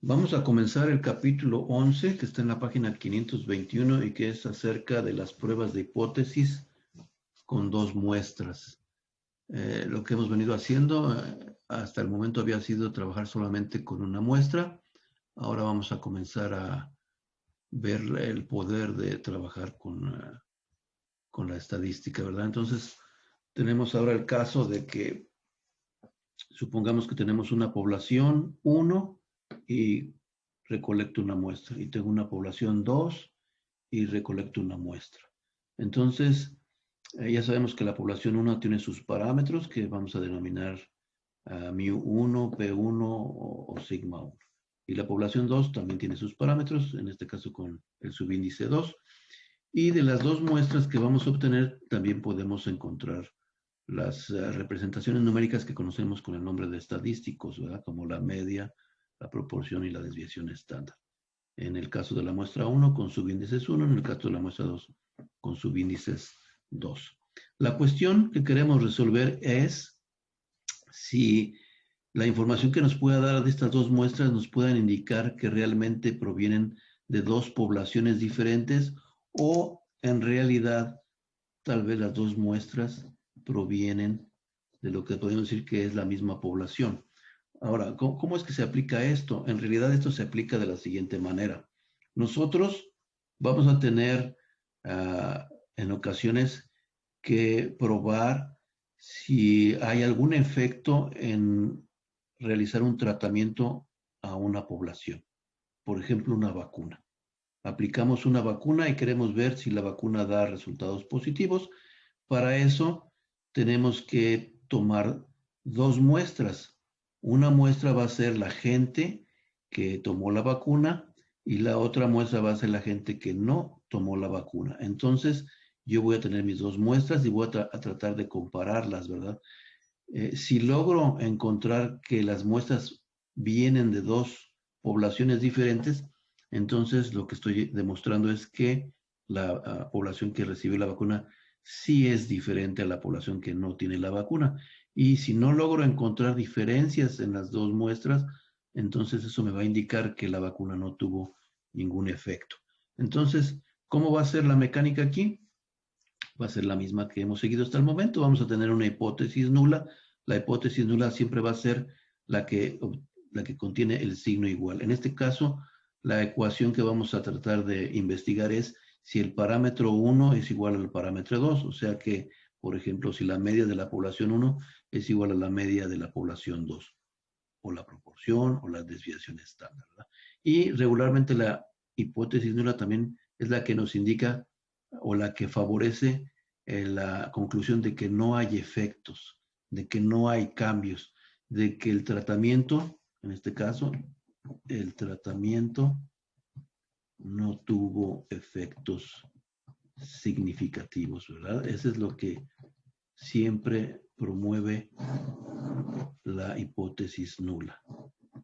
Vamos a comenzar el capítulo 11, que está en la página 521 y que es acerca de las pruebas de hipótesis con dos muestras. Lo que hemos venido haciendo hasta el momento había sido trabajar solamente con una muestra. Ahora vamos a comenzar a ver el poder de trabajar con la estadística, ¿verdad? Entonces, tenemos ahora el caso de que supongamos que tenemos una población 1 y recolecto una muestra. Y tengo una población 2 y recolecto una muestra. Entonces, ya sabemos que la población 1 tiene sus parámetros que vamos a denominar mu1, p1 o sigma 1. Y la población 2 también tiene sus parámetros, en este caso con el subíndice 2. Y de las dos muestras que vamos a obtener, también podemos encontrar las representaciones numéricas que conocemos con el nombre de estadísticos, ¿verdad? Como la media, la proporción y la desviación estándar. En el caso de la muestra 1 con subíndices 1, en el caso de la muestra 2 con subíndices 2. La cuestión que queremos resolver es si la información que nos pueda dar de estas dos muestras nos puedan indicar que realmente provienen de dos poblaciones diferentes o en realidad tal vez las dos muestras provienen de lo que podemos decir que es la misma población. Ahora, ¿cómo es que se aplica esto? En realidad esto se aplica de la siguiente manera. Nosotros vamos a tener en ocasiones que probar si hay algún efecto en realizar un tratamiento a una población. Por ejemplo, una vacuna. Aplicamos una vacuna y queremos ver si la vacuna da resultados positivos. Para eso tenemos que tomar dos muestras. Una muestra va a ser la gente que tomó la vacuna y la otra muestra va a ser la gente que no tomó la vacuna. Entonces, yo voy a tener mis dos muestras y voy a tratar de compararlas, ¿verdad? Si logro encontrar que las muestras vienen de dos poblaciones diferentes, entonces lo que estoy demostrando es que la población que recibe la vacuna sí es diferente a la población que no tiene la vacuna. Y si no logro encontrar diferencias en las dos muestras, entonces eso me va a indicar que la vacuna no tuvo ningún efecto. Entonces, ¿cómo va a ser la mecánica aquí? Va a ser la misma que hemos seguido hasta el momento. Vamos a tener una hipótesis nula. La hipótesis nula siempre va a ser la que contiene el signo igual. En este caso, la ecuación que vamos a tratar de investigar es si el parámetro 1 es igual al parámetro 2. O sea que, por ejemplo, si la media de la población 1 es igual a la media de la población 2. O la proporción o la desviación estándar, ¿verdad? Y regularmente la hipótesis nula también es la que nos indica o la que favorece la conclusión de que no hay efectos, de que no hay cambios, de que el tratamiento, en este caso, el tratamiento no tuvo efectos significativos, ¿verdad? Eso es lo que siempre promueve la hipótesis nula,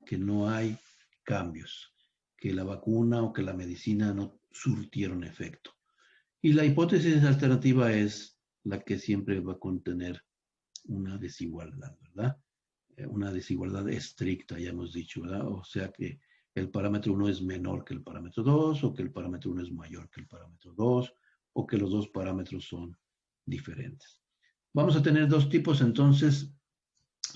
que no hay cambios, que la vacuna o que la medicina no surtieron efecto. Y la hipótesis alternativa es la que siempre va a contener una desigualdad, ¿verdad? Una desigualdad estricta, ya hemos dicho, ¿verdad? O sea que el parámetro 1 es menor que el parámetro 2, o que el parámetro 1 es mayor que el parámetro 2, o que los dos parámetros son diferentes. Vamos a tener dos tipos entonces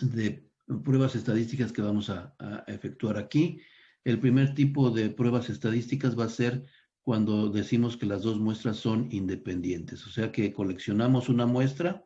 de pruebas estadísticas que vamos a efectuar aquí. El primer tipo de pruebas estadísticas va a ser cuando decimos que las dos muestras son independientes, o sea que coleccionamos una muestra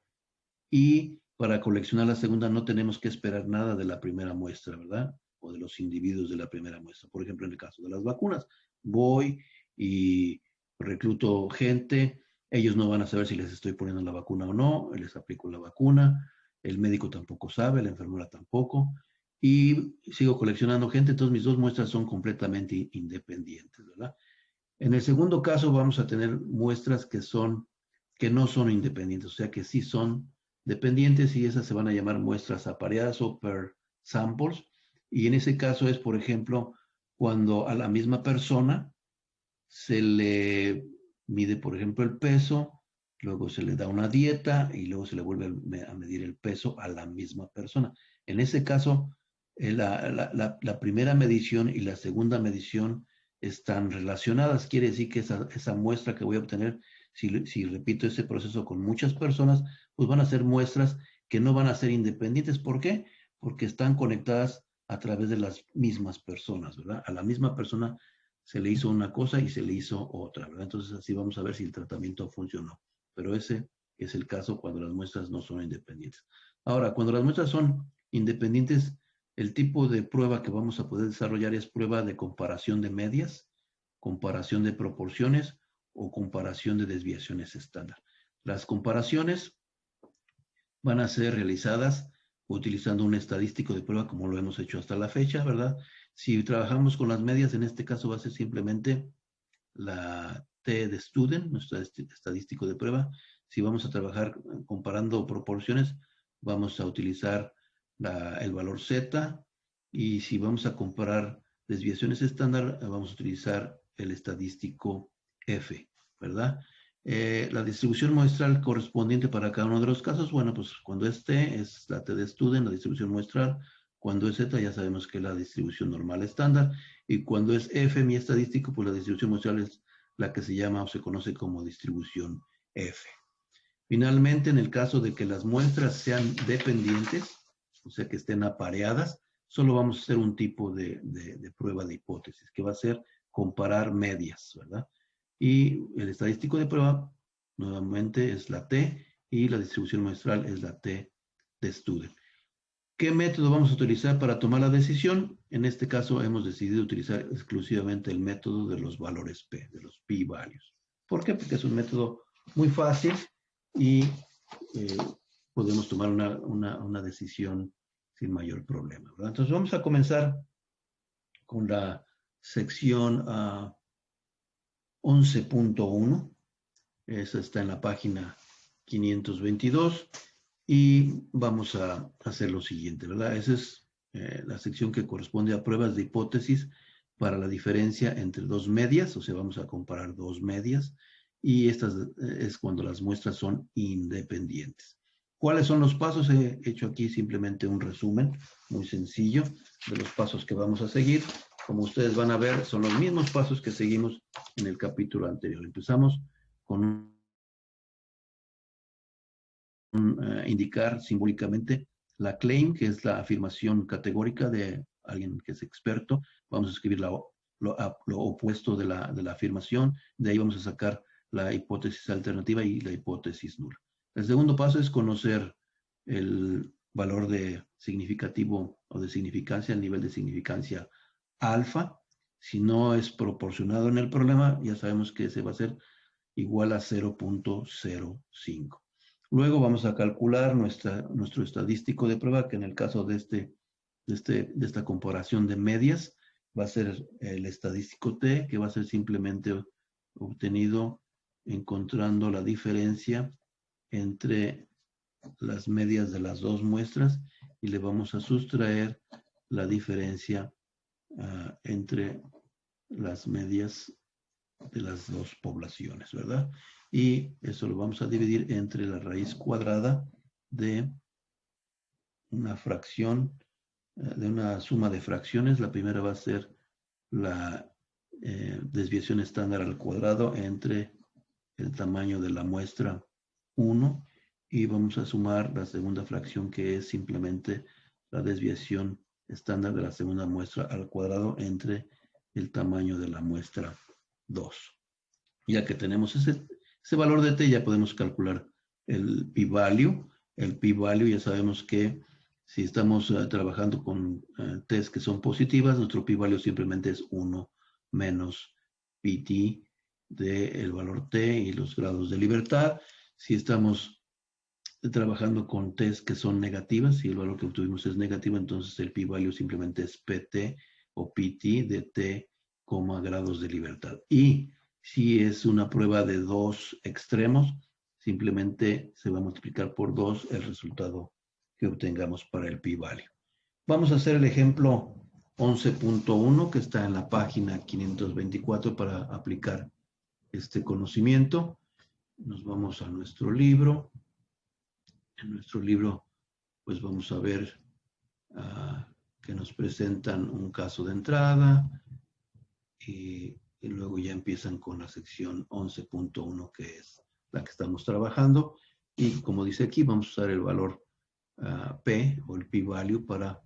y para coleccionar la segunda no tenemos que esperar nada de la primera muestra, ¿verdad? O de los individuos de la primera muestra. Por ejemplo, en el caso de las vacunas, voy y recluto gente, ellos no van a saber si les estoy poniendo la vacuna o no, les aplico la vacuna, el médico tampoco sabe, la enfermera tampoco, y sigo coleccionando gente, entonces mis dos muestras son completamente independientes, ¿verdad? En el segundo caso vamos a tener muestras que no son independientes, o sea que sí son dependientes y esas se van a llamar muestras apareadas o per samples. Y en ese caso es, por ejemplo, cuando a la misma persona se le mide, por ejemplo, el peso, luego se le da una dieta y luego se le vuelve a medir el peso a la misma persona. En ese caso, La primera medición y la segunda medición están relacionadas. Quiere decir que esa muestra que voy a obtener, si repito ese proceso con muchas personas, pues van a ser muestras que no van a ser independientes. ¿Por qué? Porque están conectadas a través de las mismas personas, ¿verdad? A la misma persona se le hizo una cosa y se le hizo otra, ¿verdad? Entonces así vamos a ver si el tratamiento funcionó. Pero ese es el caso cuando las muestras no son independientes. Ahora, cuando las muestras son independientes, el tipo de prueba que vamos a poder desarrollar es prueba de comparación de medias, comparación de proporciones o comparación de desviaciones estándar. Las comparaciones van a ser realizadas utilizando un estadístico de prueba como lo hemos hecho hasta la fecha, ¿verdad? Si trabajamos con las medias, en este caso va a ser simplemente la T de student, nuestro estadístico de prueba. Si vamos a trabajar comparando proporciones, vamos a utilizar el valor Z, y si vamos a comparar desviaciones estándar, vamos a utilizar el estadístico F, ¿verdad? La distribución muestral correspondiente para cada uno de los casos, bueno, pues cuando es T es la T de student, la distribución muestral. Cuando es Z ya sabemos que es la distribución normal estándar. Y cuando es F, mi estadístico, pues la distribución muestral es la que se llama o se conoce como distribución F. Finalmente, en el caso de que las muestras sean dependientes, o sea que estén apareadas, solo vamos a hacer un tipo de prueba de hipótesis, que va a ser comparar medias, ¿verdad? Y el estadístico de prueba, nuevamente, es la T, y la distribución muestral es la T de student. ¿Qué método vamos a utilizar para tomar la decisión? En este caso hemos decidido utilizar exclusivamente el método de los valores P, de los p-values. ¿Por qué? Porque es un método muy fácil y podemos tomar una decisión sin mayor problema, ¿verdad? Entonces vamos a comenzar con la sección 11.1. Esa está en la página 522. Y vamos a hacer lo siguiente, ¿verdad? Esa es la sección que corresponde a pruebas de hipótesis para la diferencia entre dos medias, o sea, vamos a comparar dos medias, y estas es cuando las muestras son independientes. ¿Cuáles son los pasos? He hecho aquí simplemente un resumen muy sencillo de los pasos que vamos a seguir. Como ustedes van a ver, son los mismos pasos que seguimos en el capítulo anterior. Empezamos con indicar simbólicamente la claim, que es la afirmación categórica de alguien que es experto. Vamos a escribir lo opuesto de la afirmación. De ahí vamos a sacar la hipótesis alternativa y la hipótesis nula. El segundo paso es conocer el valor de significativo o de significancia, el nivel de significancia alfa. Si no es proporcionado en el problema, ya sabemos que ese va a ser igual a 0.05. Luego vamos a calcular nuestro estadístico de prueba, que en el caso de esta comparación de medias va a ser el estadístico T, que va a ser simplemente obtenido encontrando la diferencia entre las medias de las dos muestras, y le vamos a sustraer la diferencia entre las medias de las dos poblaciones, ¿verdad? Y eso lo vamos a dividir entre la raíz cuadrada de una fracción, de una suma de fracciones. La primera va a ser la desviación estándar al cuadrado entre el tamaño de la muestra 1, y vamos a sumar la segunda fracción, que es simplemente la desviación estándar de la segunda muestra al cuadrado entre el tamaño de la muestra 2. Ya que tenemos ese valor de T, ya podemos calcular el p-value. El p-value, ya sabemos que si estamos trabajando con T's que son positivas, nuestro p-value simplemente es 1 menos pt del valor T y los grados de libertad. Si estamos trabajando con T's que son negativas y el valor que obtuvimos es negativo, entonces el p-value simplemente es pt o pt de T, grados de libertad. Y si es una prueba de dos extremos, simplemente se va a multiplicar por 2 el resultado que obtengamos para el p-value. Vamos a hacer el ejemplo 11.1, que está en la página 524 para aplicar este conocimiento. Nos vamos a nuestro libro. En nuestro libro, pues vamos a ver que nos presentan un caso de entrada y luego ya empiezan con la sección 11.1, que es la que estamos trabajando. Y como dice aquí, vamos a usar el valor P o el p-value para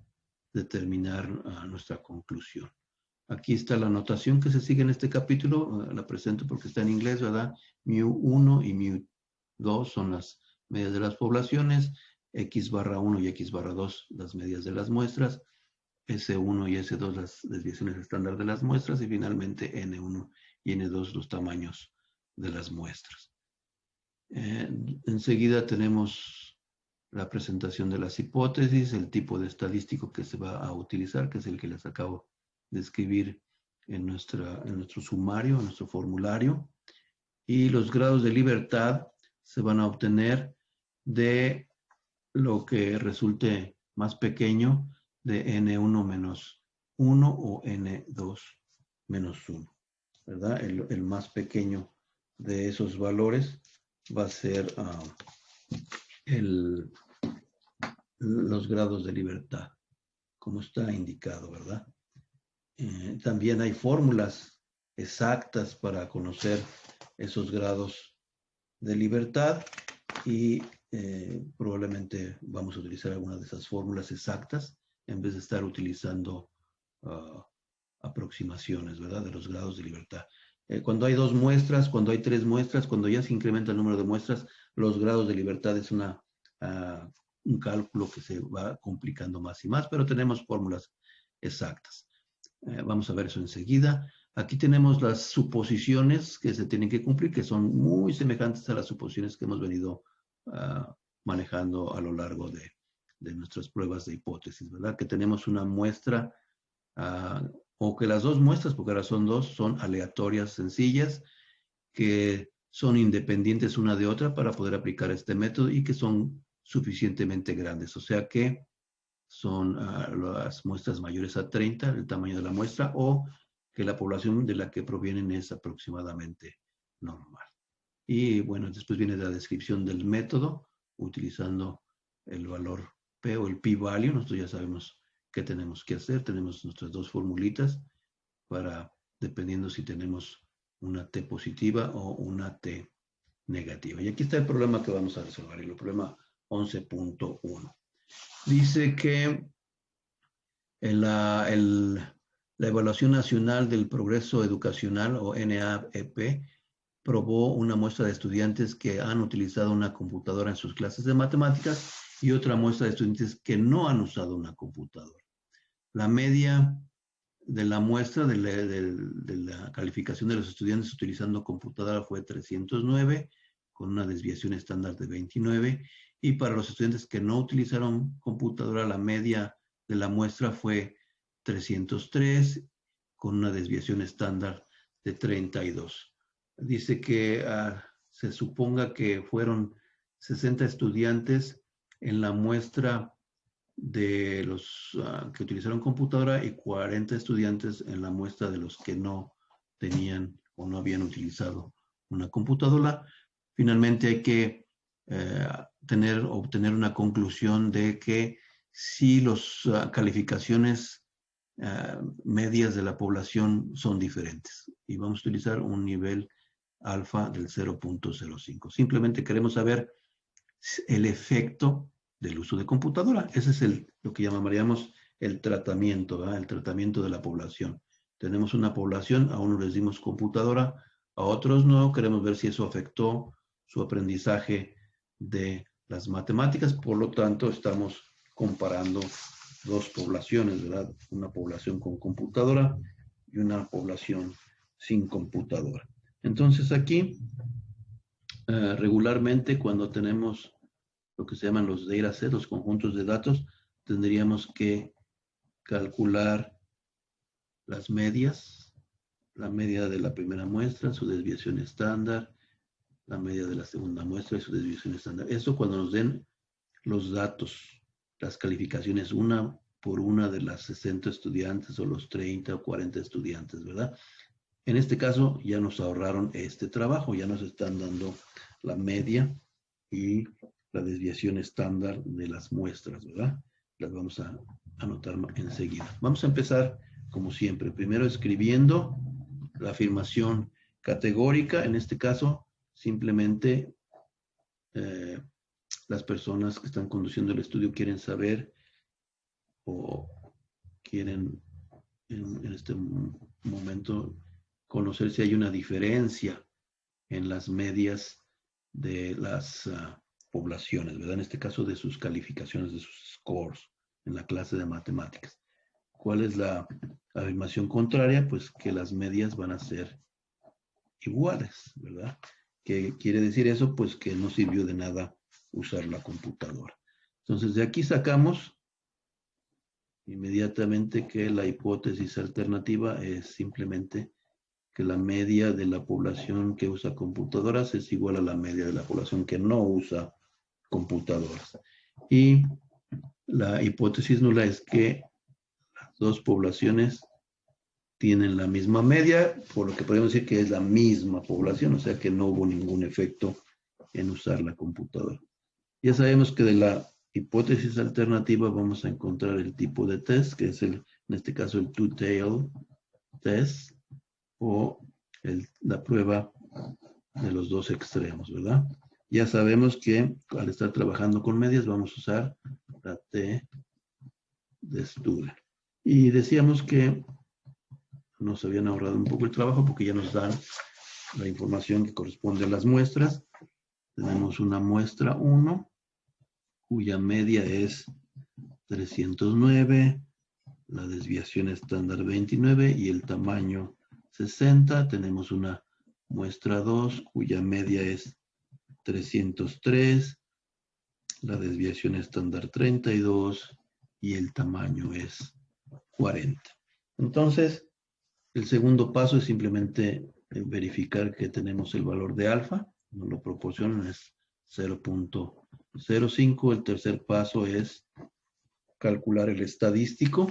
determinar nuestra conclusión. Aquí está la notación que se sigue en este capítulo, la presento porque está en inglés, ¿verdad? mu1 y mu2 son las medias de las poblaciones, x/1 y x/2 las medias de las muestras, S1 y S2 las desviaciones estándar de las muestras y finalmente N1 y N2 los tamaños de las muestras. Enseguida tenemos la presentación de las hipótesis, el tipo de estadístico que se va a utilizar, que es el que les acabo de escribir en nuestro sumario, en nuestro formulario. Y los grados de libertad se van a obtener de lo que resulte más pequeño de N1 menos 1 o N2 menos 1, ¿verdad? El más pequeño de esos valores va a ser los grados de libertad, como está indicado, ¿verdad? También hay fórmulas exactas para conocer esos grados de libertad y probablemente vamos a utilizar alguna de esas fórmulas exactas en vez de estar utilizando aproximaciones, ¿verdad? De los grados de libertad. Cuando hay 2 muestras, cuando hay 3 muestras, cuando ya se incrementa el número de muestras, los grados de libertad es un cálculo que se va complicando más y más, pero tenemos fórmulas exactas. Vamos a ver eso enseguida. Aquí tenemos las suposiciones que se tienen que cumplir, que son muy semejantes a las suposiciones que hemos venido manejando a lo largo de nuestras pruebas de hipótesis, ¿verdad? Que tenemos una muestra, o que las 2 muestras, porque ahora son 2, son aleatorias sencillas, que son independientes una de otra para poder aplicar este método y que son suficientemente grandes. O sea que son las muestras mayores a 30, el tamaño de la muestra, o que la población de la que provienen es aproximadamente normal. Y bueno, después viene la descripción del método, utilizando el valor P o el p-value. Nosotros ya sabemos qué tenemos que hacer. Tenemos nuestras 2 formulitas para, dependiendo si tenemos una T positiva o una T negativa. Y aquí está el problema que vamos a resolver, el problema 11.1. Dice que la Evaluación Nacional del Progreso Educacional, o NAEP, probó una muestra de estudiantes que han utilizado una computadora en sus clases de matemáticas y otra muestra de estudiantes que no han usado una computadora. La media de la muestra de la calificación de los estudiantes utilizando computadora fue 309, con una desviación estándar de 29, y para los estudiantes que no utilizaron computadora, la media de la muestra fue 303, con una desviación estándar de 32. Dice que se suponga que fueron 60 estudiantes en la muestra de los que utilizaron computadora y 40 estudiantes en la muestra de los que no tenían o no habían utilizado una computadora. Finalmente hay que obtener una conclusión de que si las calificaciones medias de la población son diferentes. Y vamos a utilizar un nivel alfa del 0.05. Simplemente queremos saber el efecto del uso de computadora. Ese es lo que llamaríamos el tratamiento, ¿verdad? El tratamiento de la población. Tenemos una población, a unos les dimos computadora, a otros no. Queremos ver si eso afectó su aprendizaje de las matemáticas. Por lo tanto, estamos comparando 2 poblaciones, ¿verdad? Una población con computadora y una población sin computadora. Entonces aquí, regularmente cuando tenemos lo que se llaman los datasets, los conjuntos de datos, tendríamos que calcular las medias, la media de la primera muestra, su desviación estándar, la media de la segunda muestra y su desviación estándar. Esto cuando nos den los datos, las calificaciones una por una de las 60 estudiantes o los 30 o 40 estudiantes, ¿verdad? En este caso ya nos ahorraron este trabajo, ya nos están dando la media y la desviación estándar de las muestras, ¿verdad? Las vamos a anotar enseguida. Vamos a empezar como siempre. Primero escribiendo la afirmación categórica. En este caso, simplemente las personas que están conduciendo el estudio quieren saber o quieren en este momento conocer si hay una diferencia en las medias de las poblaciones, ¿verdad? En este caso de sus calificaciones, de sus scores en la clase de matemáticas. ¿Cuál es la afirmación contraria? Pues que las medias van a ser iguales, ¿verdad? ¿Qué quiere decir eso? Pues que no sirvió de nada usar la computadora. Entonces, de aquí sacamos inmediatamente que la hipótesis alternativa es simplemente que la media de la población que usa computadoras es igual a la media de la población que no usa computadoras. Y la hipótesis nula es que las dos poblaciones tienen la misma media, por lo que podemos decir que es la misma población, o sea que no hubo ningún efecto en usar la computadora. Ya sabemos que de la hipótesis alternativa vamos a encontrar el tipo de test, que es en este caso el two-tailed test, o la prueba de los dos extremos, ¿verdad? Ya sabemos que al estar trabajando con medias vamos a usar la T de Studer. Y decíamos que nos habían ahorrado un poco el trabajo porque ya nos dan la información que corresponde a las muestras. Tenemos una muestra 1, cuya media es 309, la desviación estándar 29 y el tamaño 60. Tenemos una muestra 2, cuya media es 303, la desviación estándar 32 y el tamaño es 40. Entonces, el segundo paso es simplemente verificar que tenemos el valor de alfa, nos lo proporcionan, es 0.05. El tercer paso es calcular el estadístico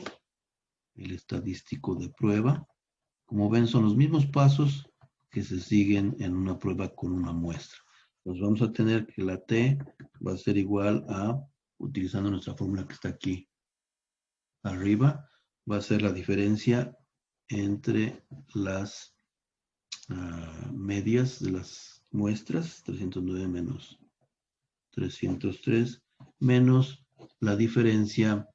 de prueba. Como ven, son los mismos pasos que se siguen en una prueba con una muestra. Pues vamos a tener que la T va a ser igual a, utilizando nuestra fórmula que está aquí arriba, va a ser la diferencia entre las medias de las muestras, 309 menos 303, menos la diferencia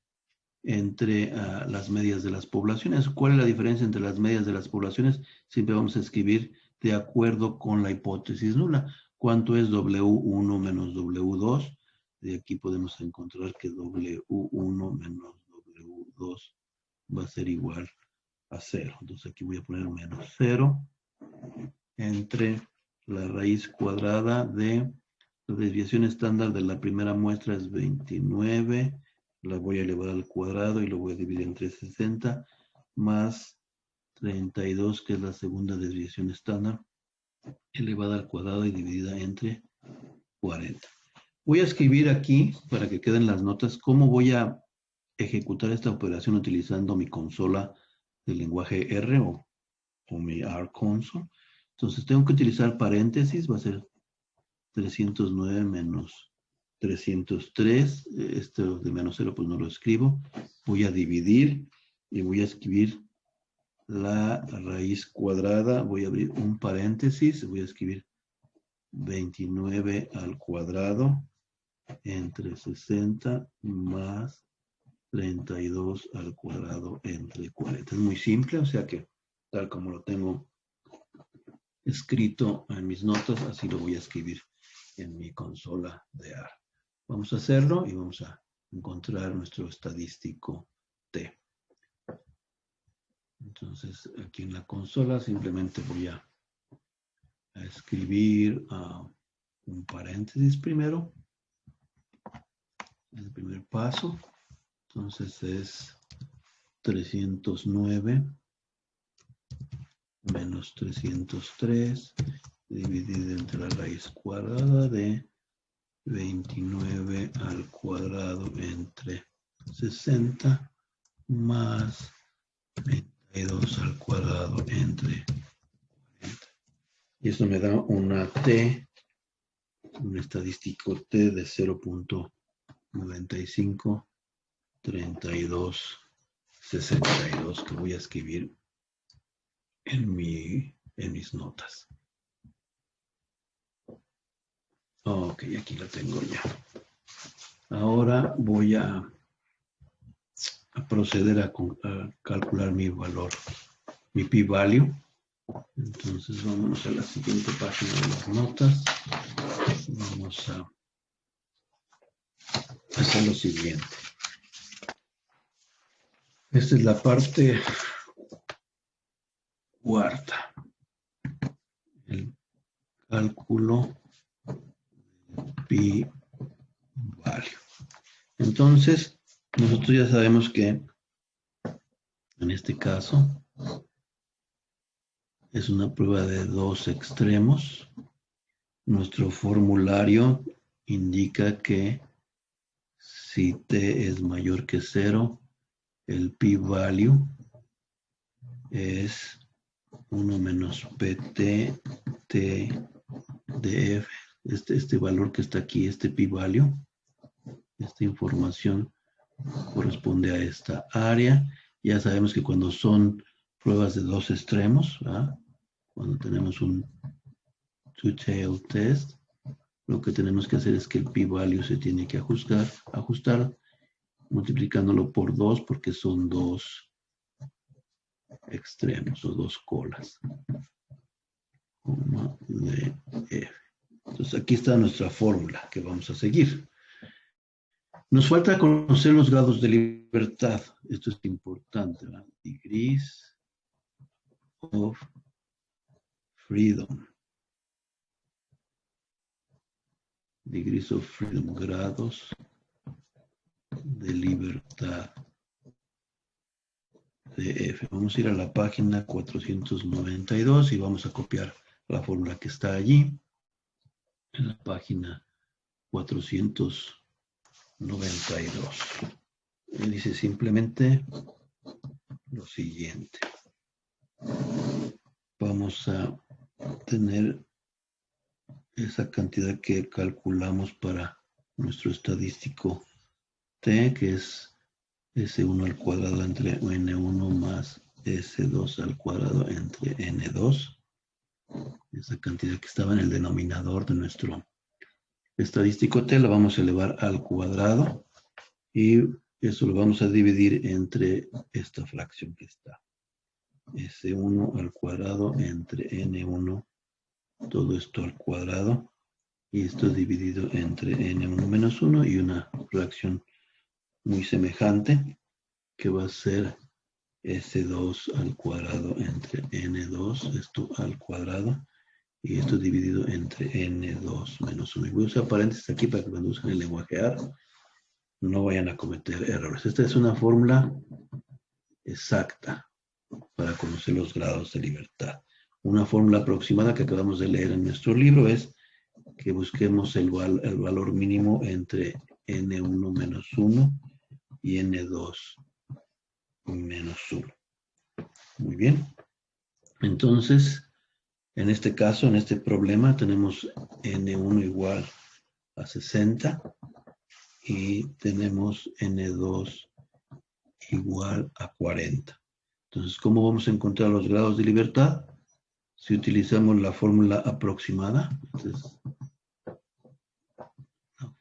entre las medias de las poblaciones. ¿Cuál es la diferencia entre las medias de las poblaciones? Siempre vamos a escribir de acuerdo con la hipótesis nula. ¿Cuánto es W1 menos W2? De aquí podemos encontrar que W1 menos W2 va a ser igual a 0. Entonces aquí voy a poner menos 0 entre la raíz cuadrada de la desviación estándar de la primera muestra es 29, la voy a elevar al cuadrado y lo voy a dividir entre 60, más 32, que es la segunda desviación estándar, elevada al cuadrado y dividida entre 40. Voy a escribir aquí, para que queden las notas, cómo voy a ejecutar esta operación utilizando mi consola del lenguaje R o mi R console. Entonces tengo que utilizar paréntesis, va a ser 309 menos 303, esto de menos 0 pues no lo escribo, voy a dividir y voy a escribir la raíz cuadrada, voy a abrir un paréntesis, voy a escribir 29 al cuadrado entre 60 más 32 al cuadrado entre 40. Es muy simple, o sea que tal como lo tengo escrito en mis notas, así lo voy a escribir en mi consola de R. Vamos a hacerlo y vamos a encontrar nuestro estadístico T. Entonces, aquí en la consola simplemente voy a escribir un paréntesis primero. El primer paso. Entonces es 309 menos 303 dividido entre la raíz cuadrada de 29 al cuadrado entre 60 más 32 al cuadrado entre 40. Y esto me da una T, un estadístico T de 0.95 3262 que voy a escribir en mis notas. Ok, aquí la tengo ya. Ahora voy a proceder a calcular mi valor, mi p-value. Entonces vámonos a la siguiente página de las notas. Vamos a hacer lo siguiente. Esta es la parte cuarta. El cálculo p-value. Entonces, nosotros ya sabemos que en este caso es una prueba de dos extremos. Nuestro formulario indica que si t es mayor que 0, el p-value es 1 menos pt t de f. Este valor que está aquí, este p-value, esta información corresponde a esta área. Ya sabemos que cuando son pruebas de dos extremos, ¿verdad? Cuando tenemos un two-tailed test, lo que tenemos que hacer es que el p-value se tiene que ajustar multiplicándolo por 2 porque son dos extremos o dos colas. De f. Entonces aquí está nuestra fórmula que vamos a seguir. Nos falta conocer los grados de libertad. Esto es importante, ¿verdad? Degrees of freedom. Degrees of freedom, grados de libertad de f. Vamos a ir a la página 492 y vamos a copiar la fórmula que está allí. En la página 492. Dice simplemente lo siguiente. Vamos a tener esa cantidad que calculamos para nuestro estadístico t, que es S1 al cuadrado entre N1 más S2 al cuadrado entre N2. Esa cantidad que estaba en el denominador de nuestro estadístico t lo vamos a elevar al cuadrado y eso lo vamos a dividir entre esta fracción que está. S1 al cuadrado entre N1, todo esto al cuadrado, y esto dividido entre N1 menos 1 y una fracción muy semejante que va a ser S2 al cuadrado entre N2, esto al cuadrado, y esto dividido entre N2 menos 1. Y voy a usar paréntesis aquí para que cuando usen el lenguaje AR no vayan a cometer errores. Esta es una fórmula exacta para conocer los grados de libertad. Una fórmula aproximada que acabamos de leer en nuestro libro es que busquemos el valor mínimo entre N1 menos 1 y N2 menos 1. Muy bien. Entonces, en este caso, en este problema, tenemos N1 igual a 60 y tenemos N2 igual a 40. Entonces, ¿cómo vamos a encontrar los grados de libertad? Si utilizamos la fórmula aproximada, entonces, la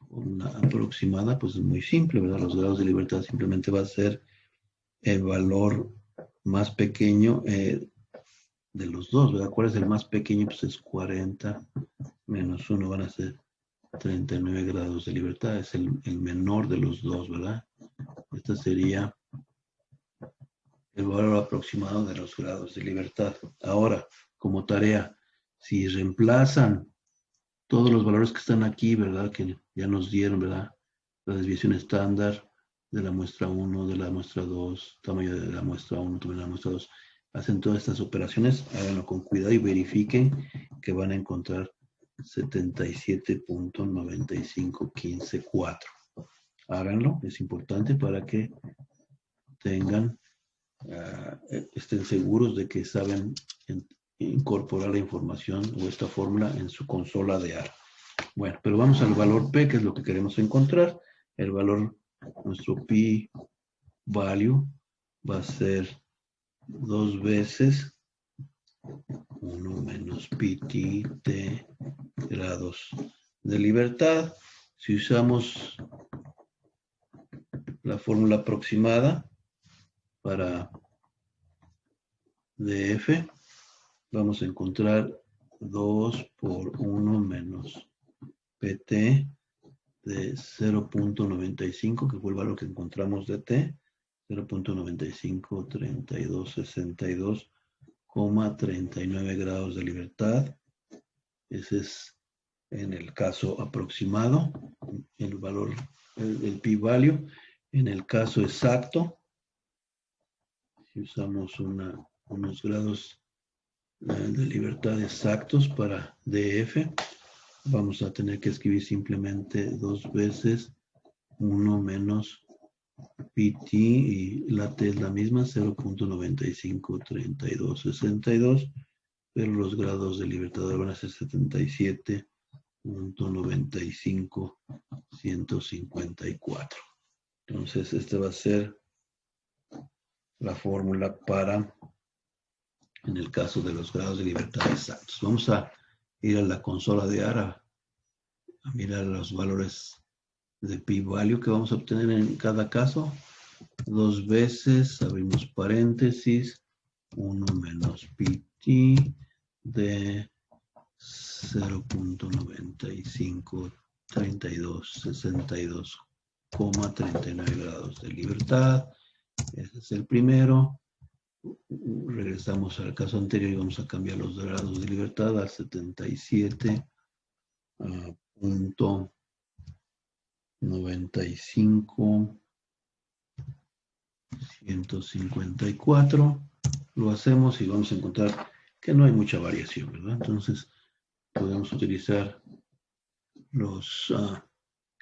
fórmula aproximada, pues es muy simple, ¿verdad? Los grados de libertad simplemente va a ser el valor más pequeño de los dos, ¿verdad? ¿Cuál es el más pequeño? Pues es 40 menos 1, van a ser 39 grados de libertad. Es el menor de los dos, ¿verdad? Este sería el valor aproximado de los grados de libertad. Ahora, como tarea, si reemplazan todos los valores que están aquí, ¿verdad? Que ya nos dieron, ¿verdad? La desviación estándar de la muestra 1, de la muestra 2, tamaño de la muestra 1, tamaño de la muestra 2. Hacen todas estas operaciones, háganlo con cuidado y verifiquen que van a encontrar 77.95154. Háganlo, es importante para que tengan, estén seguros de que saben incorporar la información o esta fórmula en su consola de AR. Bueno, pero vamos al valor P, que es lo que queremos encontrar. El valor nuestro p-value va a ser 2 veces 1 menos pt de grados de libertad. Si usamos la fórmula aproximada para df, vamos a encontrar 2 por 1 menos pt de 0.95, que fue el valor que encontramos de t, 0.953262,39 grados de libertad. Ese es en el caso aproximado, el valor, el p-value. En el caso exacto, si usamos unos grados de libertad exactos para df, vamos a tener que escribir simplemente 2 veces 1 menos pt, y la t es la misma, 0.953262, pero los grados de libertad van a ser 77.95154. Entonces, esta va a ser la fórmula para, en el caso de los grados de libertad exactos. Vamos a ir a la consola de R a mirar los valores de p-value que vamos a obtener en cada caso. 2 veces, abrimos paréntesis, 1 menos pt de 0.953262,39 grados de libertad. Ese es el primero. Regresamos al caso anterior y vamos a cambiar los grados de libertad al 77.95.154. Lo hacemos y vamos a encontrar que no hay mucha variación, ¿verdad? Entonces, podemos utilizar los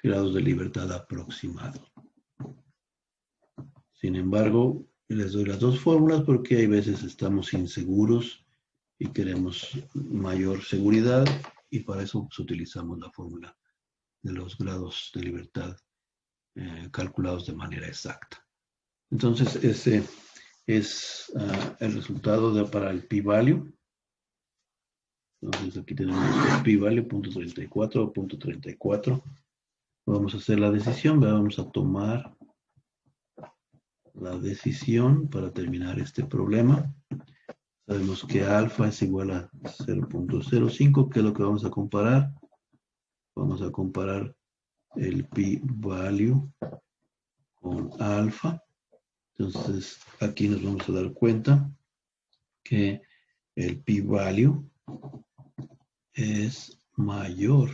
grados de libertad aproximados. Sin embargo, les doy las dos fórmulas porque hay veces estamos inseguros y queremos mayor seguridad, y para eso pues, utilizamos la fórmula de los grados de libertad calculados de manera exacta. Entonces, ese es el resultado para el p-value. Entonces, aquí tenemos el p-value, 0.34, 0.34. Vamos a hacer la decisión, vamos a tomar la decisión para terminar este problema. Sabemos que alfa es igual a 0.05, que es lo que vamos a comparar. Vamos a comparar el p-value con alfa. Entonces, aquí nos vamos a dar cuenta que el p-value es mayor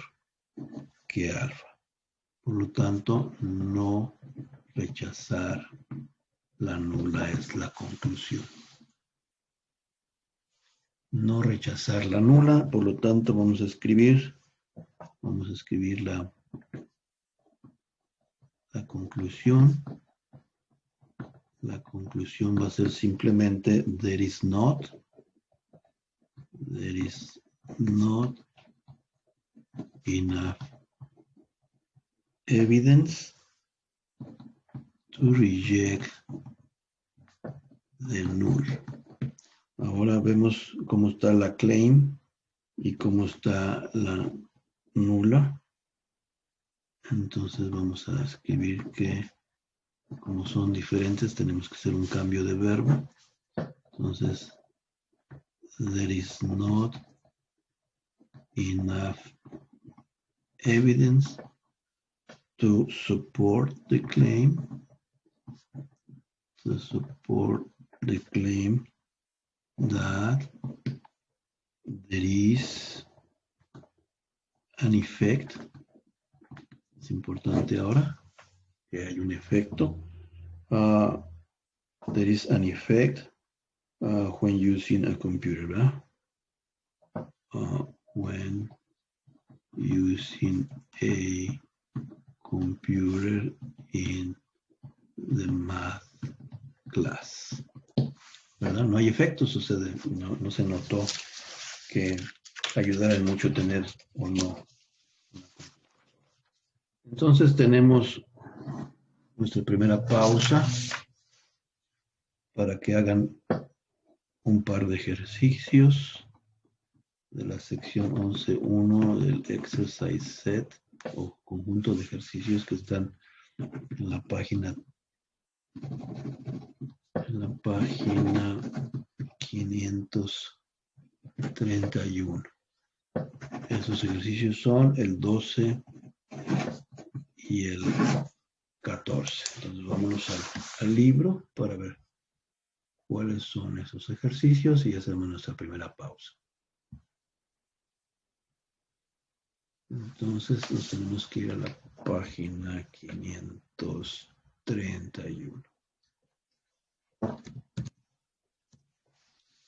que alfa. Por lo tanto, no rechazar la nula es la conclusión. No rechazar la nula, por lo tanto, vamos a escribir la conclusión. La conclusión va a ser simplemente there is not enough evidence to reject the null. Ahora vemos cómo está la claim y cómo está la nula. Entonces vamos a escribir que como son diferentes tenemos que hacer un cambio de verbo. Entonces, there is not enough evidence to support the claim. To support the claim that there is an effect. Es importante ahora que hay un efecto. There is an effect when using a computer, ¿verdad? When using a computer in the math class. ¿Verdad? No hay efecto, sucede, no se notó que ayudara mucho tener o no. Entonces tenemos nuestra primera pausa para que hagan un par de ejercicios de la sección 11.1 del exercise set o conjunto de ejercicios que están en la página 531. Esos ejercicios son el 12 y el 14. Entonces vámonos al libro para ver cuáles son esos ejercicios y hacemos nuestra primera pausa. Entonces nos tenemos que ir a la página 531.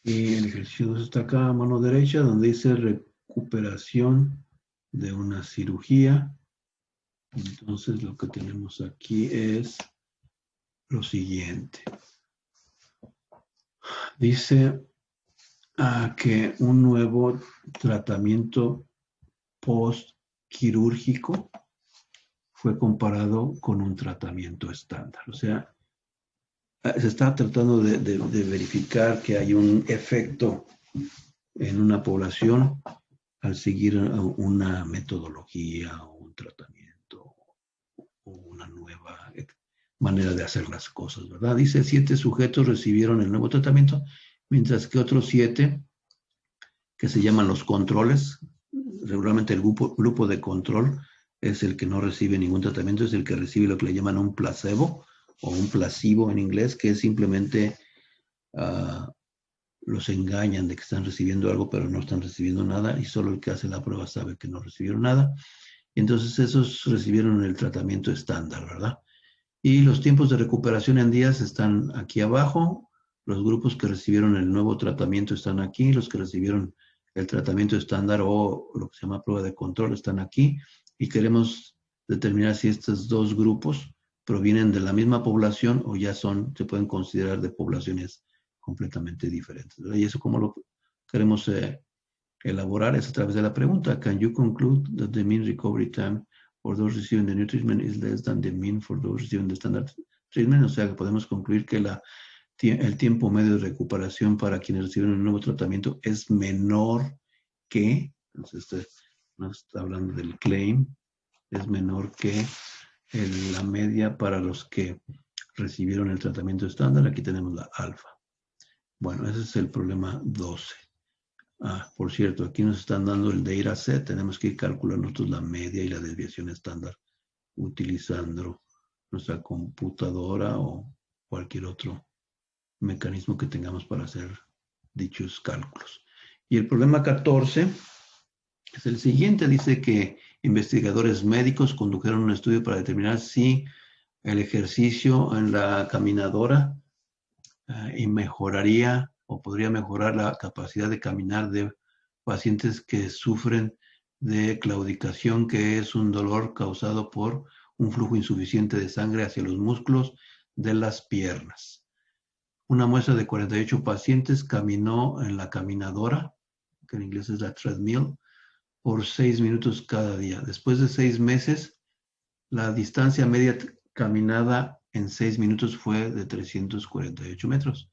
Y el ejercicio está acá a mano derecha, donde dice recuperación de una cirugía. Entonces lo que tenemos aquí es lo siguiente. Dice que un nuevo tratamiento postquirúrgico fue comparado con un tratamiento estándar. O sea, se está tratando de verificar que hay un efecto en una población al seguir una metodología o un tratamiento o una nueva manera de hacer las cosas, ¿verdad? Dice 7 sujetos recibieron el nuevo tratamiento, mientras que otros 7, que se llaman los controles, regularmente el grupo de control es el que no recibe ningún tratamiento, es el que recibe lo que le llaman un placebo o un placebo en inglés, que es simplemente los engañan de que están recibiendo algo, pero no están recibiendo nada, y solo el que hace la prueba sabe que no recibieron nada. Y entonces esos recibieron el tratamiento estándar, ¿verdad? Y los tiempos de recuperación en días están aquí abajo. Los grupos que recibieron el nuevo tratamiento están aquí. Los que recibieron el tratamiento estándar o lo que se llama prueba de control están aquí. Y queremos determinar si estos dos grupos provienen de la misma población o ya se pueden considerar de poblaciones completamente diferentes, ¿verdad? Y eso como lo queremos elaborar es a través de la pregunta. Can you conclude that the mean recovery time for those receiving the new treatment is less than the mean for those receiving the standard treatment? O sea, que podemos concluir que el tiempo medio de recuperación para quienes reciben un nuevo tratamiento es menor que, entonces nos está hablando del claim, es menor que la media para los que recibieron el tratamiento estándar. Aquí tenemos la alfa. Bueno, ese es el problema 12. Por cierto, aquí nos están dando el data set. Tenemos que calcular nosotros la media y la desviación estándar utilizando nuestra computadora o cualquier otro mecanismo que tengamos para hacer dichos cálculos. Y el problema 14 es el siguiente. Dice que investigadores médicos condujeron un estudio para determinar si el ejercicio en la caminadora y mejoraría o podría mejorar la capacidad de caminar de pacientes que sufren de claudicación, que es un dolor causado por un flujo insuficiente de sangre hacia los músculos de las piernas. Una muestra de 48 pacientes caminó en la caminadora, que en inglés es la treadmill, por 6 minutos cada día. Después de 6 meses, la distancia media caminada en 6 minutos fue de 348 metros,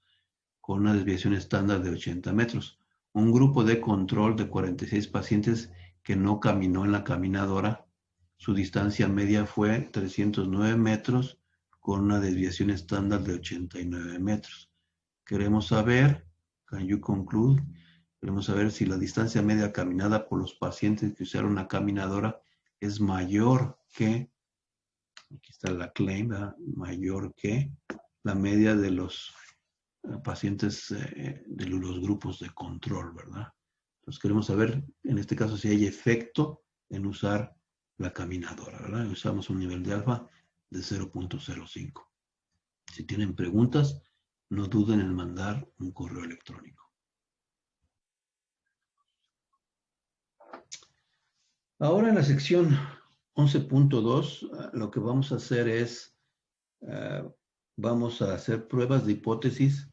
con una desviación estándar de 80 metros. Un grupo de control de 46 pacientes que no caminó en la caminadora, su distancia media fue 309 metros, con una desviación estándar de 89 metros. Queremos saber, can you conclude? Queremos saber si la distancia media caminada por los pacientes que usaron la caminadora es mayor que, aquí está la claim, ¿verdad? Mayor que la media de los pacientes de los grupos de control, ¿verdad? Entonces queremos saber, en este caso, si hay efecto en usar la caminadora, ¿verdad? Usamos un nivel de alfa de 0.05. Si tienen preguntas, no duden en mandar un correo electrónico. Ahora en la sección 11.2, lo que vamos a hacer es, vamos a hacer pruebas de hipótesis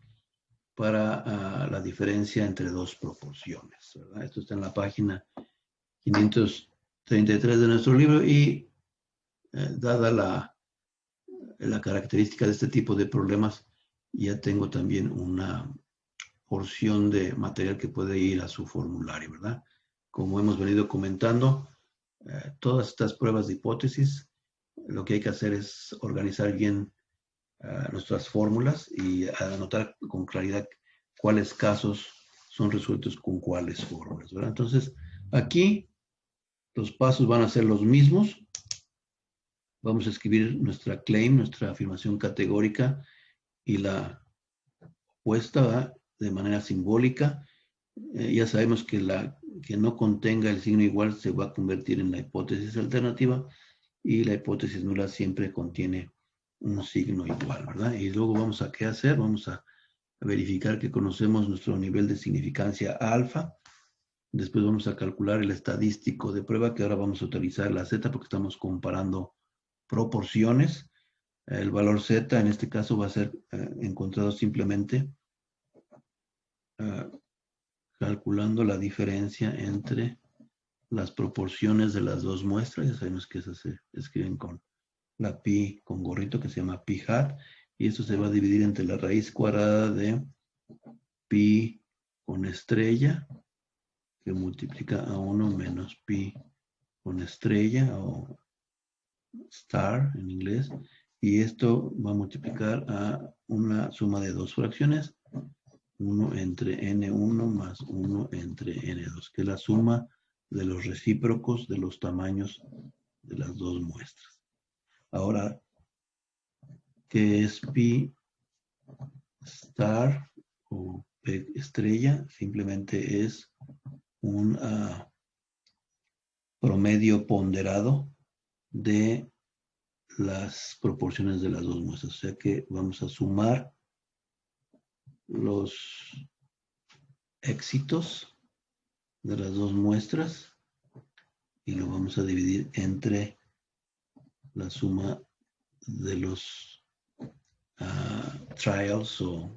para la diferencia entre dos proporciones, ¿verdad? Esto está en la página 533 de nuestro libro y dada la característica de este tipo de problemas, ya tengo también una porción de material que puede ir a su formulario, ¿verdad? Como hemos venido comentando, todas estas pruebas de hipótesis, lo que hay que hacer es organizar bien nuestras fórmulas y anotar con claridad cuáles casos son resueltos con cuáles fórmulas, ¿verdad? Entonces, aquí los pasos van a ser los mismos. Vamos a escribir nuestra claim, nuestra afirmación categórica y la opuesta, ¿verdad?, de manera simbólica. Ya sabemos que la que no contenga el signo igual se va a convertir en la hipótesis alternativa y la hipótesis nula siempre contiene un signo igual, ¿verdad? Y luego vamos a ¿qué hacer? Vamos a verificar que conocemos nuestro nivel de significancia alfa. Después vamos a calcular el estadístico de prueba, que ahora vamos a utilizar la Z porque estamos comparando proporciones. El valor Z en este caso va a ser encontrado simplemente calculando la diferencia entre las proporciones de las dos muestras. Ya sabemos que esas se escriben con la pi con gorrito, que se llama pi hat, y esto se va a dividir entre la raíz cuadrada de pi con estrella, que multiplica a 1 menos pi con estrella, o star en inglés, y esto va a multiplicar a una suma de dos fracciones, 1 entre n1 más 1 entre n2, que es la suma de los recíprocos de los tamaños de las dos muestras. Ahora, ¿qué es pi star o P estrella? Simplemente es un promedio ponderado de las proporciones de las dos muestras. O sea que vamos a sumar los éxitos de las dos muestras y lo vamos a dividir entre la suma de los trials o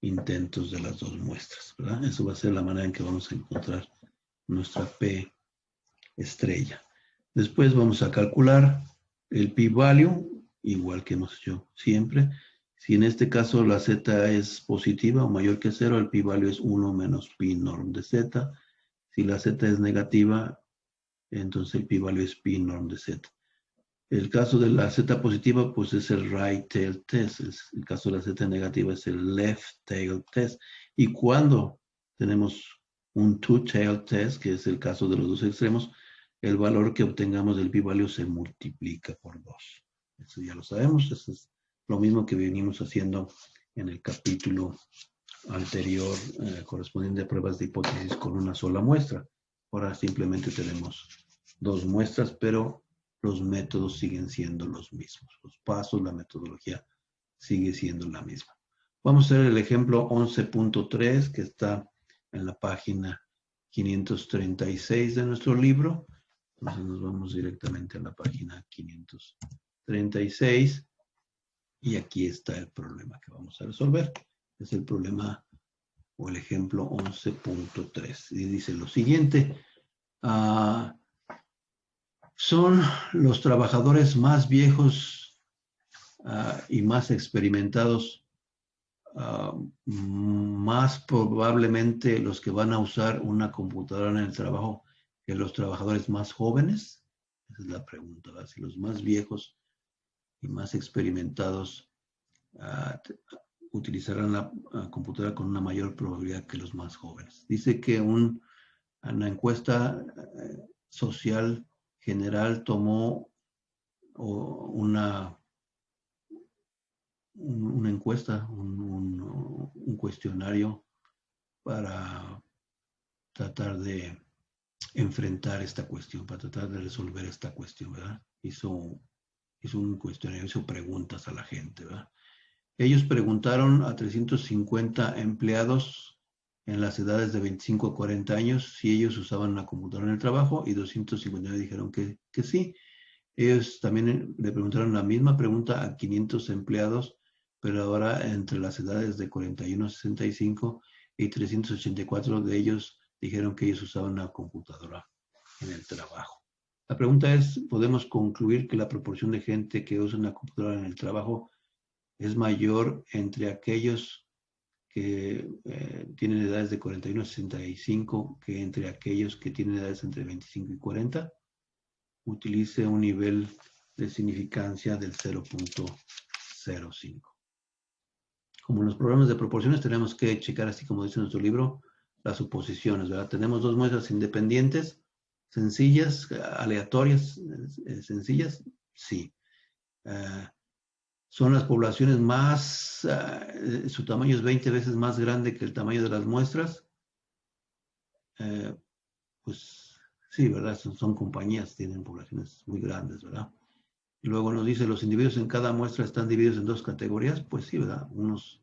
intentos de las dos muestras, ¿verdad? Eso va a ser la manera en que vamos a encontrar nuestra P estrella. Después vamos a calcular el p-value, igual que hemos hecho siempre. Si en este caso la z es positiva o mayor que 0, el p-value es 1 menos pi norm de z. Si la z es negativa, entonces el p-value es pi norm de z. El caso de la z positiva, pues es el right tail test. El caso de la z negativa es el left tail test. Y cuando tenemos un two tail test, que es el caso de los dos extremos, el valor que obtengamos del p-value se multiplica por 2. Eso ya lo sabemos. Eso es lo mismo que venimos haciendo en el capítulo anterior correspondiente a pruebas de hipótesis con una sola muestra. Ahora simplemente tenemos dos muestras, pero los métodos siguen siendo los mismos. Los pasos, la metodología sigue siendo la misma. Vamos a hacer el ejemplo 11.3 que está en la página 536 de nuestro libro. Entonces nos vamos directamente a la página 536 y aquí está el problema que vamos a resolver. Es el problema o el ejemplo 11.3 y dice lo siguiente. Son los trabajadores más viejos y más experimentados más probablemente los que van a usar una computadora en el trabajo que los trabajadores más jóvenes. Esa es la pregunta, ¿verdad? Si los más viejos y más experimentados utilizarán la computadora con una mayor probabilidad que los más jóvenes. Dice que una encuesta social general tomó una encuesta, un cuestionario para tratar de enfrentar esta cuestión, para tratar de resolver esta cuestión, ¿verdad? Hizo un cuestionario, hizo preguntas a la gente, ¿verdad? Ellos preguntaron a 350 empleados en las edades de 25 a 40 años si ellos usaban una computadora en el trabajo y 259 dijeron que sí. Ellos también le preguntaron la misma pregunta a 500 empleados, pero ahora entre las edades de 41 a 65 y 384 de ellos dijeron que ellos usaban una computadora en el trabajo. La pregunta es, ¿podemos concluir que la proporción de gente que usa una computadora en el trabajo es mayor entre aquellos que tienen edades de 41 a 65 que entre aquellos que tienen edades entre 25 y 40? Utilice un nivel de significancia del 0.05. Como en los programas de proporciones tenemos que checar, así como dice nuestro libro, las suposiciones, ¿verdad? Tenemos dos muestras independientes, sencillas, aleatorias, sencillas, sí. Son las poblaciones más, su tamaño es 20 veces más grande que el tamaño de las muestras. Pues sí, ¿verdad? Son compañías, tienen poblaciones muy grandes, ¿verdad? Y luego nos dice, los individuos en cada muestra están divididos en dos categorías. Pues sí, ¿verdad? Unos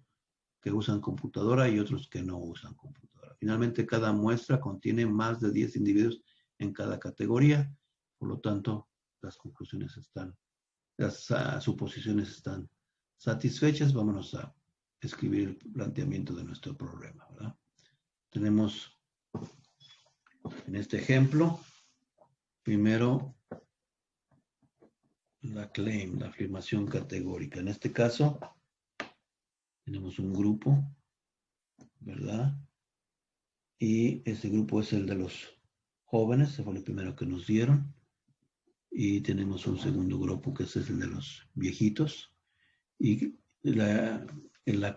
que usan computadora y otros que no usan computadora. Finalmente, cada muestra contiene más de 10 individuos en cada categoría. Por lo tanto, las conclusiones están, las suposiciones están satisfechas. Vámonos a escribir el planteamiento de nuestro problema, ¿verdad? Tenemos en este ejemplo, primero, la claim, la afirmación categórica. En este caso, tenemos un grupo, ¿verdad? Y ese grupo es el de los jóvenes, ese fue el primero que nos dieron. Y tenemos un segundo grupo que es el de los viejitos. Y la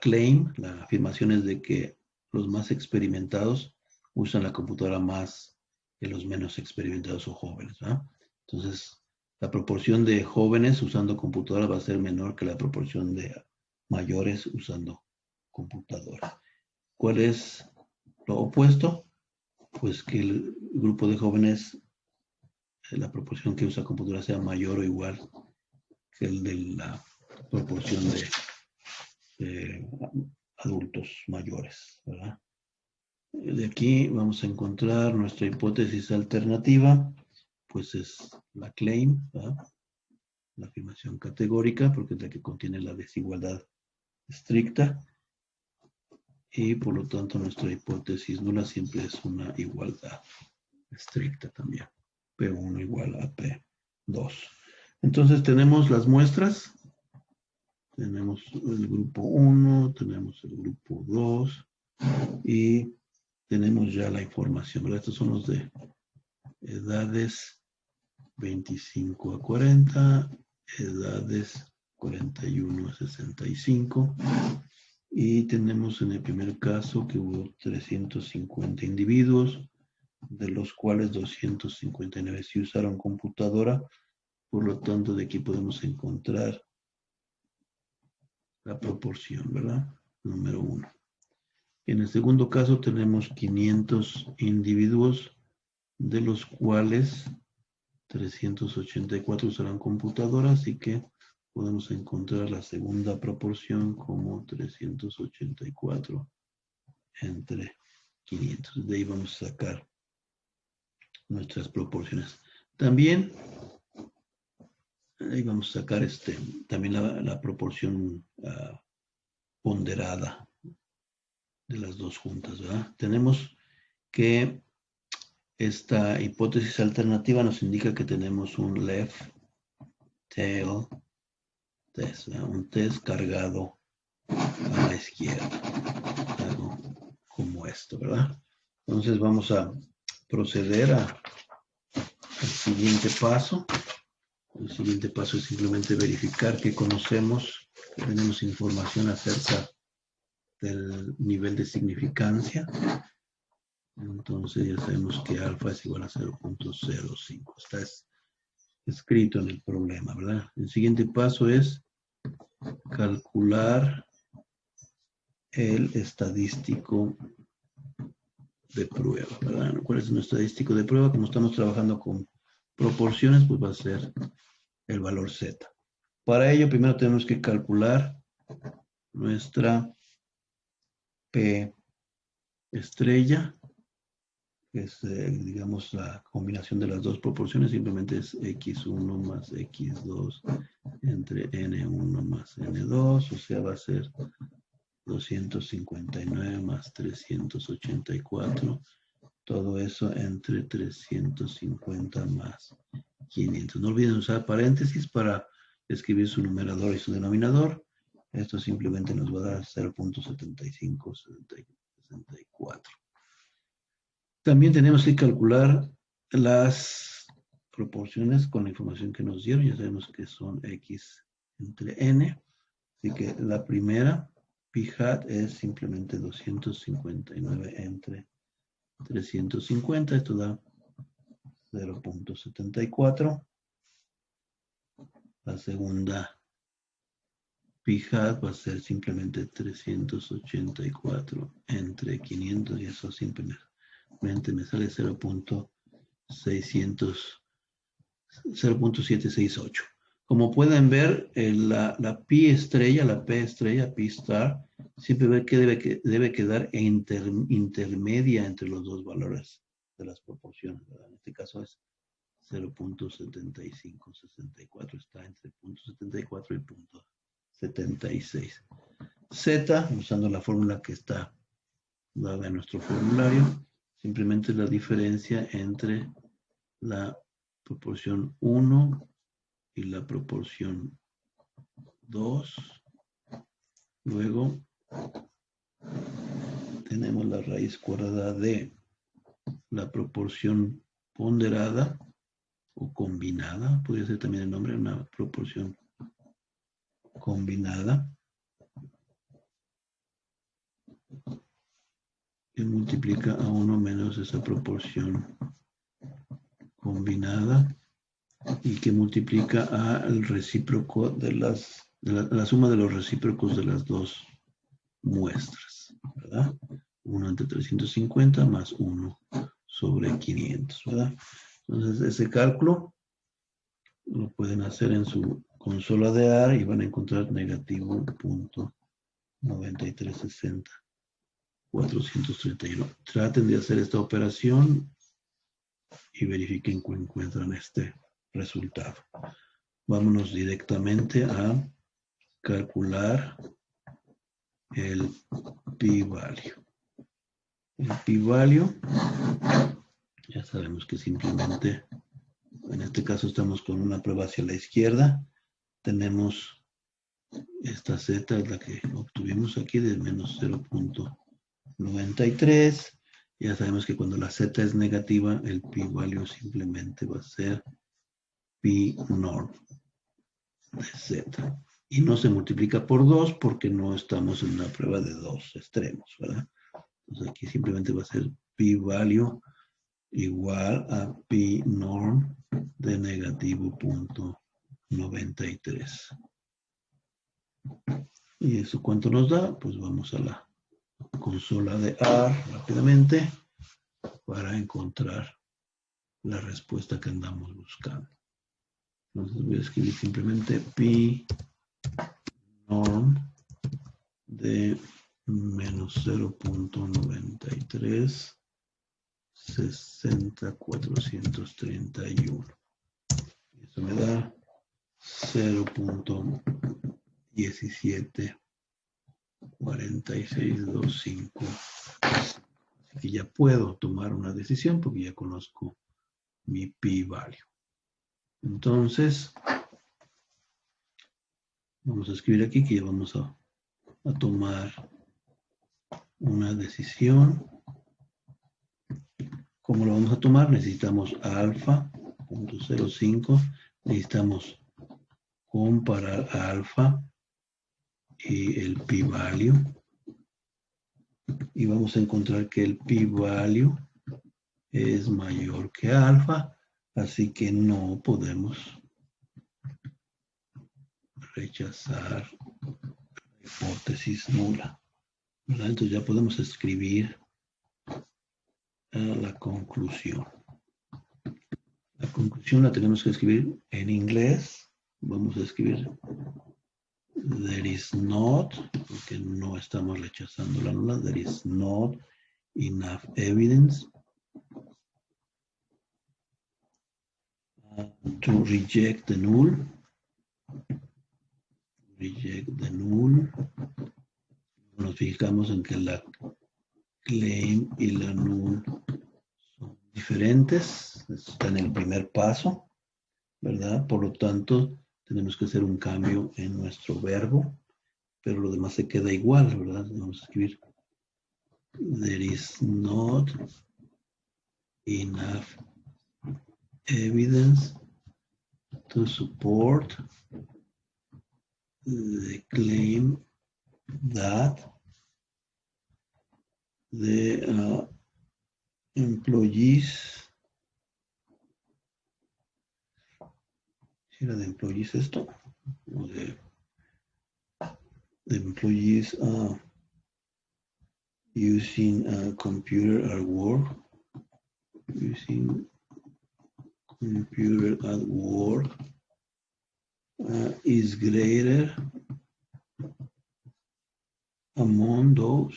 claim, la afirmación es de que los más experimentados usan la computadora más que los menos experimentados o jóvenes, ¿verdad? Entonces, la proporción de jóvenes usando computadora va a ser menor que la proporción de mayores usando computadora. ¿Cuál es lo opuesto? Pues que el grupo de jóvenes, la proporción que usa computadora sea mayor o igual que el de la proporción de adultos mayores, ¿verdad? De aquí vamos a encontrar nuestra hipótesis alternativa, pues es la claim, ¿verdad? La afirmación categórica, porque es la que contiene la desigualdad estricta, y por lo tanto nuestra hipótesis nula siempre es una igualdad estricta también. P1 igual a P2. Entonces tenemos las muestras, tenemos el grupo 1, tenemos el grupo 2 y tenemos ya la información, ¿verdad? Estos son los de edades 25 a 40, edades 41 a 65. Y tenemos en el primer caso que hubo 350 individuos, de los cuales 259 sí usaron computadora. Por lo tanto, de aquí podemos encontrar la proporción, ¿verdad? Número 1. En el segundo caso tenemos 500 individuos, de los cuales 384 usaron computadora, así que podemos encontrar la segunda proporción como 384 entre 500. De ahí vamos a sacar nuestras proporciones. También, ahí vamos a sacar también la proporción ponderada de las dos juntas, ¿verdad? Tenemos que esta hipótesis alternativa nos indica que tenemos un left tail test, ¿verdad? Un test cargado a la izquierda, algo como esto, ¿verdad? Entonces vamos a proceder al siguiente paso. El siguiente paso es simplemente verificar que conocemos, que tenemos información acerca del nivel de significancia. Entonces ya sabemos que alfa es igual a 0.05. Está escrito en el problema, ¿verdad? El siguiente paso es calcular el estadístico de prueba, ¿verdad? ¿Cuál es nuestro estadístico de prueba? Como estamos trabajando con proporciones, pues va a ser el valor Z. Para ello, primero tenemos que calcular nuestra P estrella, que es, digamos, la combinación de las dos proporciones, simplemente es X1 más X2 entre N1 más N2, o sea, va a ser 259 más 384, todo eso entre 350 más 500. No olviden usar paréntesis para escribir su numerador y su denominador. Esto simplemente nos va a dar 0.7564. También tenemos que calcular las proporciones con la información que nos dieron. Ya sabemos que son X entre N. Así que la primera, pi hat, es simplemente 259 entre 350. Esto da 0.74. La segunda, pi hat, va a ser simplemente 384 entre 500. Y eso simplemente me sale 0.768. Como pueden ver, la pi estrella, la p estrella, pi star, siempre ve que debe quedar intermedia entre los dos valores de las proporciones, ¿verdad? En este caso es 0.7564, está entre 0.74 y 0.76. Z, usando la fórmula que está dada en nuestro formulario, simplemente la diferencia entre la proporción 1 y la proporción 2. Luego tenemos la raíz cuadrada de la proporción ponderada o combinada, podría ser también el nombre, una proporción combinada, que multiplica a 1 menos esa proporción combinada y que multiplica al recíproco de la suma de los recíprocos de las dos muestras, ¿verdad? 1 entre 350 más 1 sobre 500, ¿verdad? Entonces, ese cálculo lo pueden hacer en su consola de AR y van a encontrar negativo 0.9360. 431. Traten de hacer esta operación y verifiquen que encuentran este resultado. Vámonos directamente a calcular el p-value. El p-value, ya sabemos que simplemente, en este caso estamos con una prueba hacia la izquierda. Tenemos esta z, es la que obtuvimos aquí, de menos 0.93. Ya sabemos que cuando la z es negativa, el p-value simplemente va a ser pi norm de z. Y no se multiplica por 2 porque no estamos en una prueba de dos extremos, ¿verdad? Entonces aquí simplemente va a ser p-value igual a pi norm de negativo 0.93. ¿Y eso cuánto nos da? Pues vamos a la consola de R rápidamente para encontrar la respuesta que andamos buscando. Entonces voy a escribir simplemente pi norm de menos 0.93 60,431. Eso me da 0.174625. Así que ya puedo tomar una decisión porque ya conozco mi p-value. Entonces, vamos a escribir aquí que ya vamos a tomar una decisión. ¿Cómo lo vamos a tomar? Necesitamos alfa, 0.05. Necesitamos comparar alfa y el p-value. Y vamos a encontrar que el p-value es mayor que alfa, así que no podemos rechazar la hipótesis nula, ¿verdad? Entonces ya podemos escribir la conclusión. La conclusión la tenemos que escribir en inglés. Vamos a escribir there is not, porque no estamos rechazando la nula, there is not enough evidence to reject the null. Reject the null. Nos fijamos en que la claim y la null son diferentes. Está en el primer paso. ¿verdad? Por lo tanto, tenemos que hacer un cambio en nuestro verbo, pero lo demás se queda igual, ¿verdad? Vamos a escribir: there is not enough evidence to support the claim that the employees, ¿si era de employees esto? O de employees using a computer at work, using computer at work is greater among those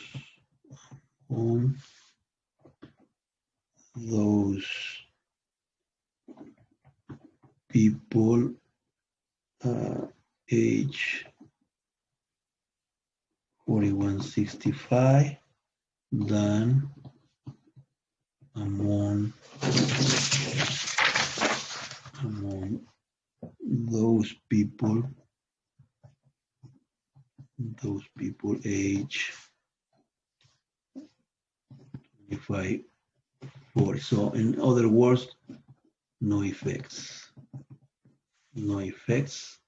people age 4165 than among those people age 25, 40. So in other words, no effects. No effects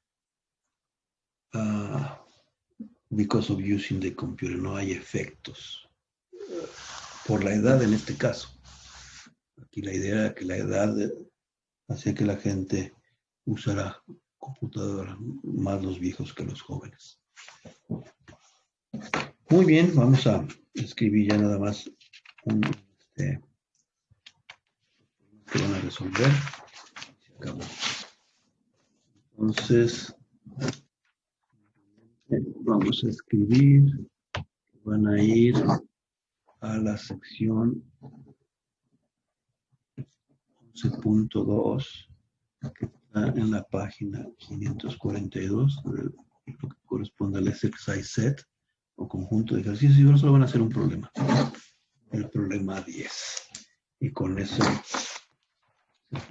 because of using the computer. No hay efectos por la edad en este caso. Aquí la idea era que la edad hacía que la gente usara computadora, más los viejos que los jóvenes. Muy bien, vamos a escribir ya nada más que van a resolver. Se acabó. Entonces, vamos a escribir. Van a ir a la sección 11.2, que está en la página 542, lo que corresponde al exercise set o conjunto de ejercicios, y ahora solo van a hacer un problema, el problema 10. Y con eso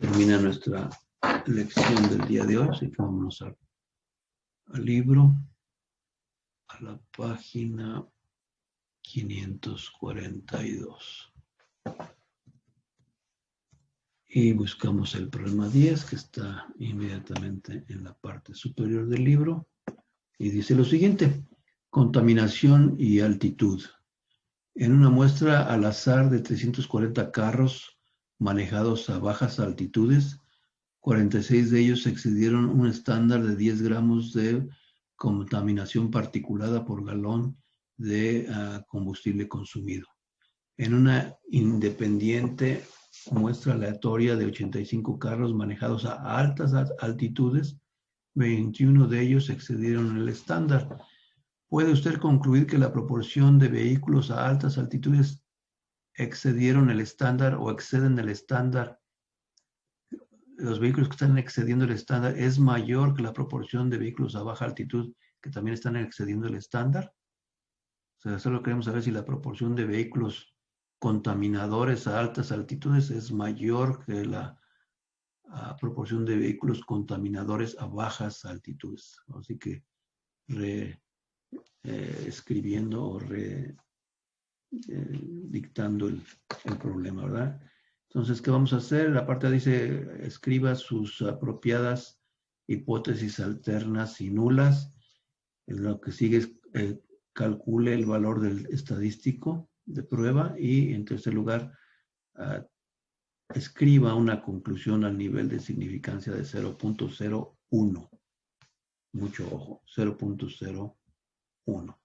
termina nuestra lección del día de hoy. Así que vámonos al libro, a la página 542. Y buscamos el problema 10, que está inmediatamente en la parte superior del libro. Y dice lo siguiente: contaminación y altitud. En una muestra al azar de 340 carros manejados a bajas altitudes, 46 de ellos excedieron un estándar de 10 gramos de contaminación particulada por galón de combustible consumido. En una independiente muestra aleatoria de 85 carros manejados a altas altitudes, 21 de ellos excedieron el estándar. ¿Puede usted concluir que la proporción de vehículos a altas altitudes excedieron el estándar o exceden el estándar? Los vehículos que están excediendo el estándar es mayor que la proporción de vehículos a baja altitud que también están excediendo el estándar. O sea, solo queremos saber si la proporción de vehículos contaminadores a altas altitudes es mayor que la proporción de vehículos contaminadores a bajas altitudes. Así que escribiendo o dictando el problema, ¿verdad? Entonces, ¿qué vamos a hacer? La parte dice: escriba sus apropiadas hipótesis alternas y nulas. Lo que sigue es calcule el valor del estadístico de prueba, y en tercer lugar, escriba una conclusión al nivel de significancia de 0.01. Mucho ojo, 0.01.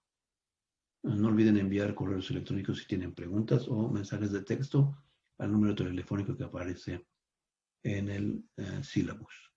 No olviden enviar correos electrónicos si tienen preguntas o mensajes de texto al número telefónico que aparece en el sílabus.